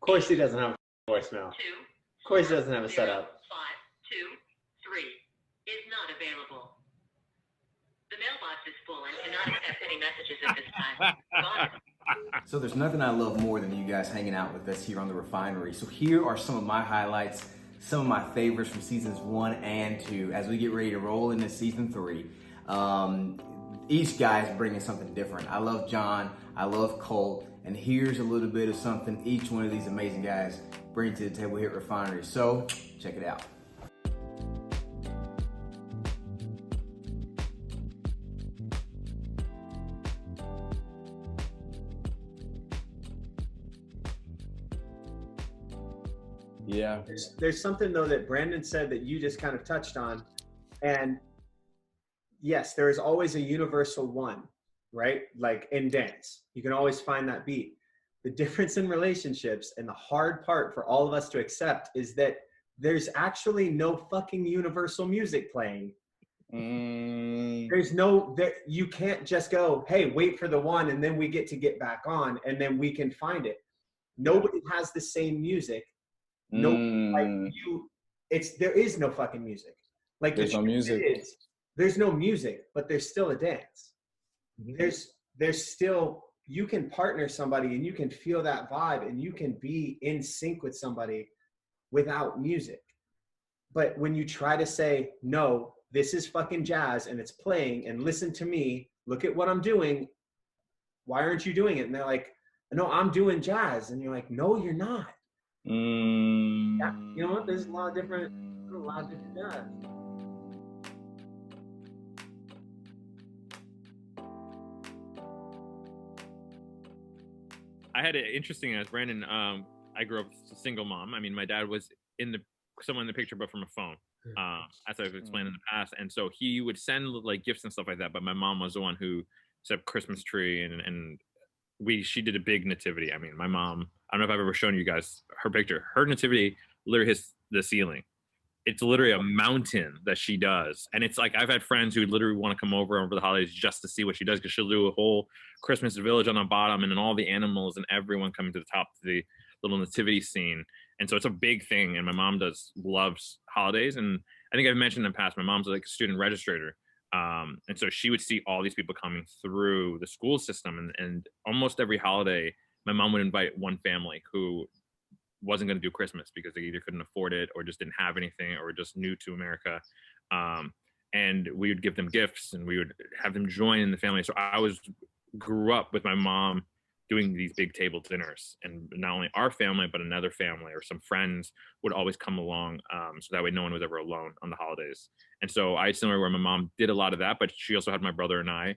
course he doesn't have a voicemail. Of course he doesn't have a setup. 523 is not available. The mailbox is full and cannot accept any messages at this time. Goodbye. So there's nothing I love more than you guys hanging out with us here on the Refinery. So here are some of my highlights, some of my favorites from seasons 1 and 2 as we get ready to roll into season 3. Each guy is bringing something different. I love Jon, I love Colt, and here's a little bit of something each one of these amazing guys bring to the table here at Refinery. So check it out. Yeah. There's something though that Brandon said that you just kind of touched on. And yes, there is always a universal one, right? Like in dance, you can always find that beat. The difference in relationships and the hard part for all of us to accept is that there's actually no fucking universal music playing. There's no, you can't just go, hey, wait for the one and then we get back on and then we can find it. Nobody has the same music. No, like there is no fucking music. Like there's no music. There's no music, but there's still a dance. There's still, you can partner somebody and you can feel that vibe and you can be in sync with somebody without music. But when you try to say, no, this is fucking jazz and it's playing and listen to me, look at what I'm doing. Why aren't you doing it? And they're like, no, I'm doing jazz. And you're like, no, you're not. Yeah, you know what? There's a lot of different jazz. I had it interesting as Brandon. I grew up as a single mom. I mean, my dad was someone in the picture, but from a phone, as I've explained in the past. And so he would send like gifts and stuff like that. But my mom was the one who set up Christmas tree and she did a big nativity. I mean, my mom, I don't know if I've ever shown you guys her picture. Her nativity literally hits the ceiling. It's literally a mountain that she does. And it's like, I've had friends who literally want to come over the holidays just to see what she does, because she'll do a whole Christmas village on the bottom and then all the animals and everyone coming to the top of the little nativity scene. And so it's a big thing. And my mom loves holidays. And I think I've mentioned in the past, my mom's like a student registrator. And so she would see all these people coming through the school system, and almost every holiday, my mom would invite one family who wasn't going to do Christmas because they either couldn't afford it or just didn't have anything or just new to America. And we would give them gifts and we would have them join in the family. So I grew up with my mom doing these big table dinners, and not only our family, but another family or some friends would always come along. So that way no one was ever alone on the holidays. And so I similar where my mom did a lot of that, but she also had my brother and I,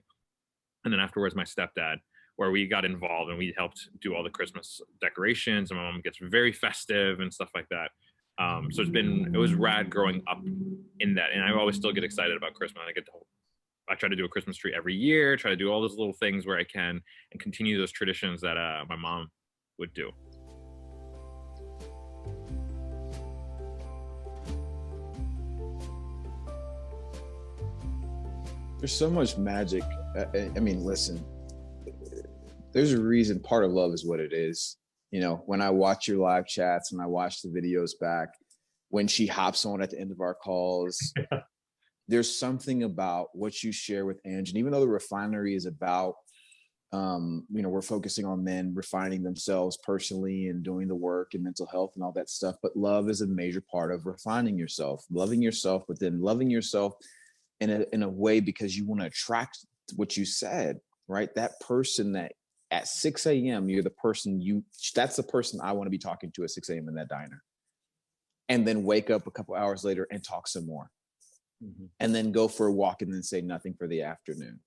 and then afterwards my stepdad, where we got involved and we helped do all the Christmas decorations, and my mom gets very festive and stuff like that. So it was rad growing up in that. And I always still get excited about Christmas. I try to do a Christmas tree every year, try to do all those little things where I can and continue those traditions that my mom would do. There's so much magic. I mean, listen, there's a reason part of love is what it is. You know, when I watch your live chats, when I watch the videos back, when she hops on at the end of our calls, there's something about what you share with Ange. And even though the Refinery is about, we're focusing on men refining themselves personally and doing the work and mental health and all that stuff, but love is a major part of refining yourself, loving yourself, but then loving yourself in a way because you want to attract what you said, right? That person that at 6 a.m., you're the person that's the person I want to be talking to at 6 a.m. in that diner. And then wake up a couple hours later and talk some more. Mm-hmm. And then go for a walk and then say nothing for the afternoon.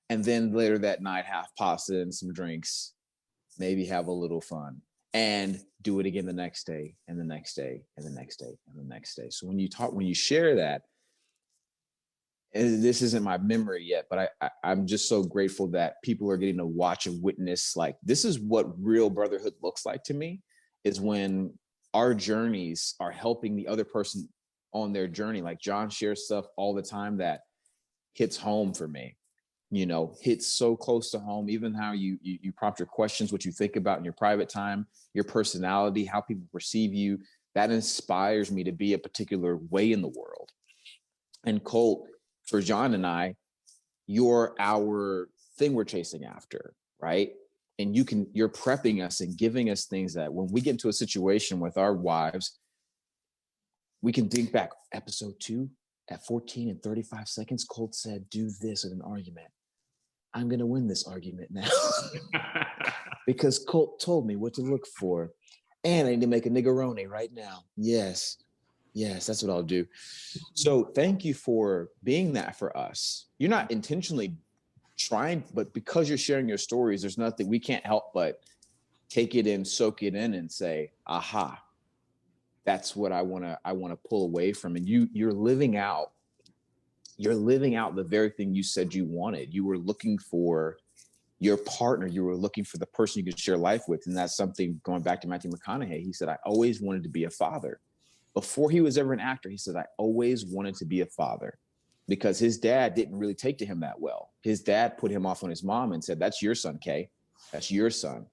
And then later that night, have pasta and some drinks, maybe have a little fun and do it again the next day and the next day and the next day and the next day. So when you share that, and this isn't my memory yet, but I'm just so grateful that people are getting to watch and witness, like, this is what real brotherhood looks like to me, is when our journeys are helping the other person on their journey. Like Jon shares stuff all the time that hits home for me. hits so close to home. Even how you prompt your questions, what you think about in your private time, your personality, how people perceive you, that inspires me to be a particular way in the world. And Colt, for Jon and I, you're our thing we're chasing after, right? And you're prepping us and giving us things that when we get into a situation with our wives, we can think back. Episode 2, at 14 and 35 seconds, Colt said, do this in an argument. I'm going to win this argument now because Colt told me what to look for. And I need to make a niggeroni right now. Yes, that's what I'll do. So thank you for being that for us. You're not intentionally trying, but because you're sharing your stories, there's nothing we can't help but take it in, soak it in, and say, aha, that's what I want to pull away from. And you're living out the very thing you said you wanted. You were looking for your partner. You were looking for the person you could share life with. And that's something, going back to Matthew McConaughey, he said, I always wanted to be a father. Before he was ever an actor, he said, I always wanted to be a father, because his dad didn't really take to him that well. His dad put him off on his mom and said, that's your son, Kay. That's your son.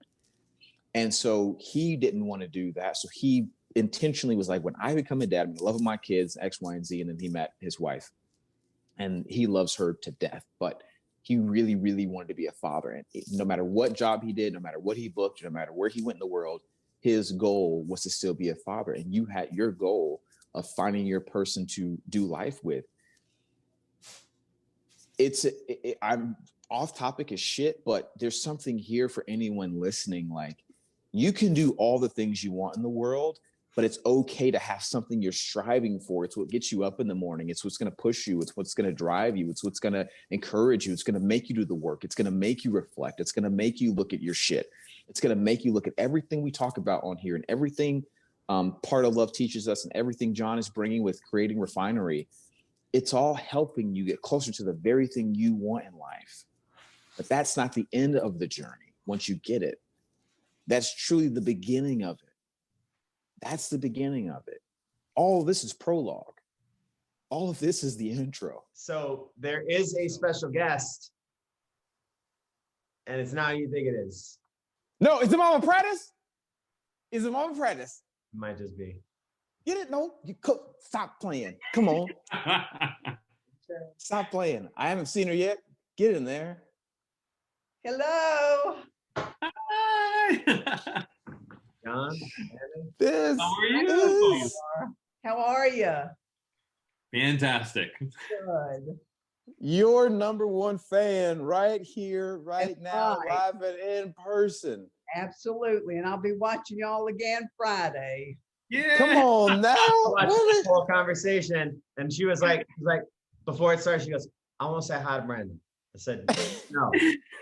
And so he didn't want to do that. So he intentionally was like, when I become a dad, I'm going to love my kids, X, Y, and Z. And then he met his wife and he loves her to death. But he really, really wanted to be a father. And no matter what job he did, no matter what he booked, no matter where he went in the world, his goal was to still be a father. And you had your goal of finding your person to do life with. I'm off topic as shit, but there's something here for anyone listening. Like, you can do all the things you want in the world, but it's okay to have something you're striving for. It's what gets you up in the morning. It's what's going to push you. It's what's going to drive you. It's what's going to encourage you. It's going to make you do the work. It's going to make you reflect. It's going to make you look at your shit. It's going to make you look at everything we talk about on here and everything Part of Love teaches us and everything Jon is bringing with creating Refinery. It's all helping you get closer to the very thing you want in life. But that's not the end of the journey once you get it. That's truly the beginning of it. That's the beginning of it. All of this is prologue. All of this is the intro. So there is a special guest, and it's not who you think it is. No, is it Mama Prattes? Is it Mama Prattes? It might just be. Get it? No, stop playing. Come on. Stop playing. I haven't seen her yet. Get in there. Hello. Hi. Jon? How are you? How are you? Fantastic. Good. Your number one fan right here, right That's now, right. live and in person. Absolutely. And I'll be watching y'all again Friday. Yeah. Come on now. Watched the whole conversation, and she was like, before it started, she goes, I want to say hi to Brandon. I said, no,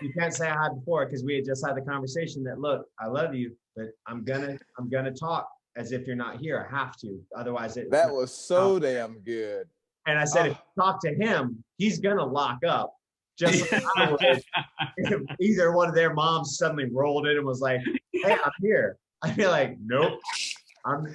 you can't say hi before, because we had just had the conversation that, look, I love you, but I'm gonna talk as if you're not here. I have to, otherwise That was so damn good. And I said, if you talk to him, he's gonna lock up. Just like I would if either one of their moms suddenly rolled in and was like, hey, I'm here. I'd be like, nope. I'm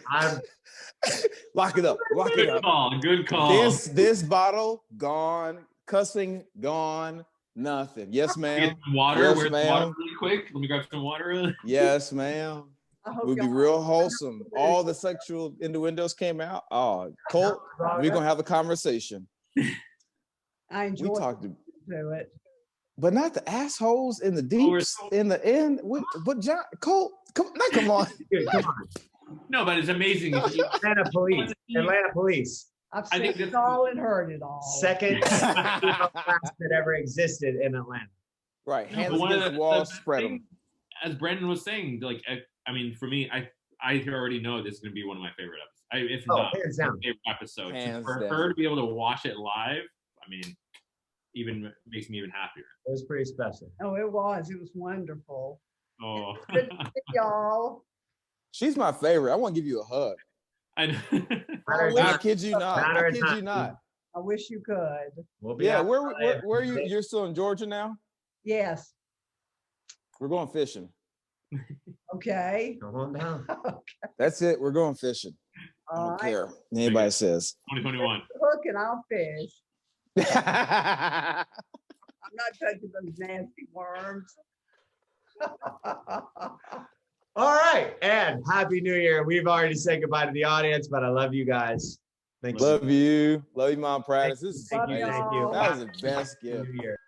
Lock it up. Lock it Good up. call. Good call. This bottle gone. Cussing gone. Nothing. Yes, ma'am. Get some water. Yes, Where's the ma'am. water really quick? Let me grab some water. Yes, ma'am. I hope We'll be y'all- real wholesome. All the sexual innuendos came out. Oh, Colt, we're gonna have a conversation. I We enjoy talked, it. but not the assholes in the deeps in the end. But Jon Colt, come on. dude, come on. No, but it's amazing. Atlanta police. I've I seen think it that's- all and heard it all. Second female class that ever existed in Atlanta. Right, No, hands but one of against the wall, the spread them. thing, as Brandon was saying, like, I mean, for me, I already know this is going to be one of my favorite episodes. If not, hands my down. favorite episode. Hands For down. her to be able to watch it live, I mean, even makes me even happier. It was pretty special. Oh, it was. It was wonderful. Oh, Good to see y'all. She's my favorite. I want to give you a hug. I know. I kid you not. Matter I of kid time. you not. I wish you could. We'll be Yeah, out where Friday. are you? You're still in Georgia now? Yes. We're going fishing. Okay. Come on down. That's it. We're going fishing. I All don't right. care. Anybody says. 2021. Hook and I'll fish. not touching those nasty worms. All right. And Happy New Year. We've already said goodbye to the audience, but I love you guys. Thanks. Love you, Mom Prattes. This is Thank you. amazing. Thank you. That was the best Happy gift. New Year.